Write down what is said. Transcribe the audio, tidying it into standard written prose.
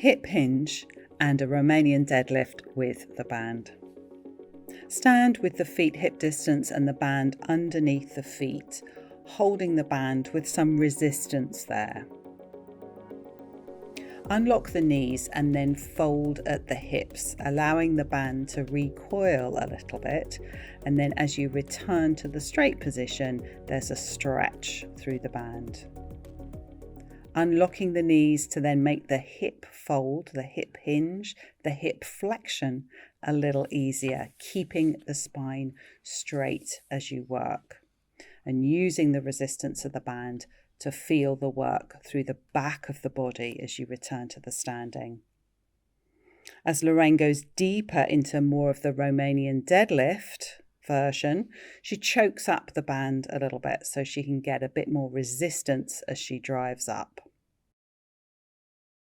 hip hinge and a Romanian deadlift with the band. Stand with the feet hip distance and the band underneath the feet, holding the band with some resistance there. Unlock the knees and then fold at the hips, allowing the band to recoil a little bit. And then as you return to the straight position, there's a stretch through the band. Unlocking the knees to then make the hip fold, the hip hinge, the hip flexion a little easier, keeping the spine straight as you work. And using the resistance of the band to feel the work through the back of the body as you return to the standing. As Lorraine goes deeper into more of the Romanian deadlift version, she chokes up the band a little bit so she can get a bit more resistance as she drives up.